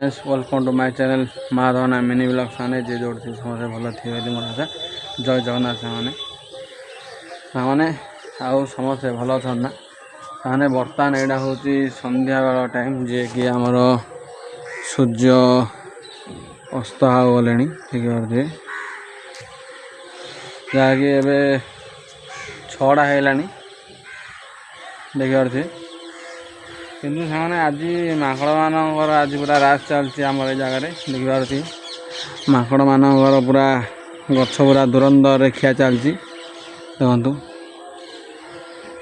Welcome to my channel माधवना mini blog साने जे जोड़ती समस्त भल थी मोर आशा। जय जगन्नाथ साने आउ समस्ते भल अच्छा साने बर्तमान यहाँ हूँ संध्या बेल टाइम जे कि आमर सूर्य अस्त गले ठीक है जहाँकि एवं 6टा है देखिए किंतु से आज माकड़ मानकर आज पूरा रास चलती आम जगार देखिए माकड़ मानकर पूरा गछ पूरा दुरंदर खिया चलती देखु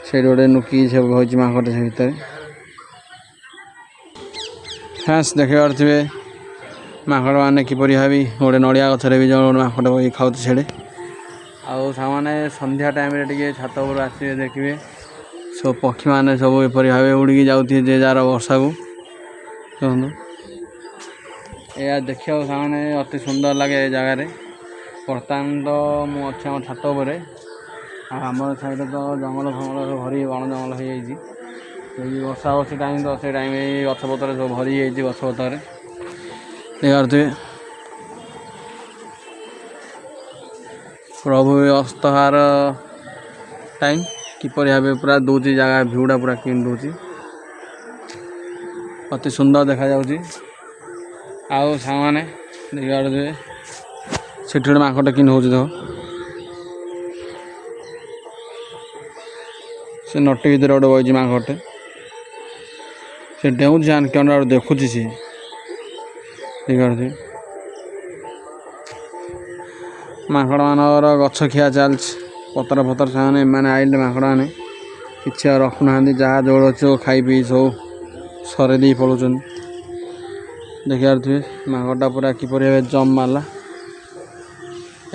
से गोटे नुकी सब हो माकड़ से भितर फ्रेंड्स देखी पारे माकड़ मैंने किपर भावी गोटे नड़िया गचर भी जो माकड़ बही खाऊ से आउ संध्या टाइम टे छात उपर आसवे देखिए सब पक्षी मैंने सब एपरी भाव उड़ी जाऊे जे जार वर्षा को देखो यह देखा सामने अति सुंदर लगे जगार बर्तमान तो मुझे आम छात पर आम साइड तो जंगल फंगल भरी बण जंगल हो वर्षा वर्षी टाइम तो से टाइम गछपतर सब भरी गछपतर देखिए प्रभु अस्तहार टाइम किपर भाव पूरा दूसरी जगह भ्यूटा पूरा क्लीन दूसरी अति सुंदर देखा जाऊँगी आउ सामने देखिए से माकड़ किन हो से नटी भर गोटे बही माकड़े से डेऊँ क्या देखुची सी देखिए माकड़ मानकर गछ खिया चलती पतर फतर से मैंने आइले माकड़ मैंने कि रखुना जहाँ जोड़ अच्छे खाई पी सब सर दे पलाऊँ देखिए माकड़ा पूरा किपर जम मारला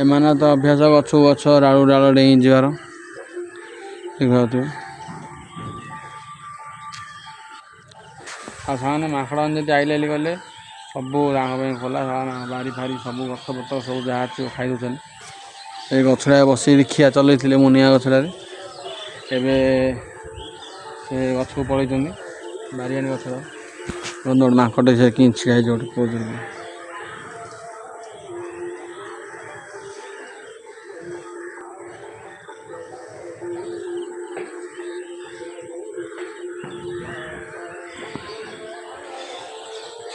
एम तो अभ्यास गछ गछ डालू डाल डे जीवार देखिए आने माकड़ जब आइले गले सब खोला बारी फारी सब गछ पतर सब जहाँ अच्छे खाई दूसरे ये गछड़ा बस खिया चलते मुनिया गछड़े एवं से गछ को पलि बारियानी गछड़ माकड़ से कि छिड़ा गोटे कौन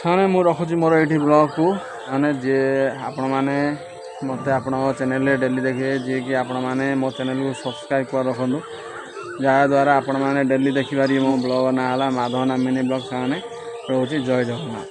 सामने मु रखुची मोर ये ब्लॉग को माने जे आपण मैंने मत आप चैनल डेली देखिए जी कि आपण मैंने मो चैनल को सब्सक्राइब कर रखु जहाँद्वारा आपण मैंने डेली देखिपारे मो ब्लॉग ना है माधवना मिनी ब्लॉग सामने रोचे। जय जगन्नाथ।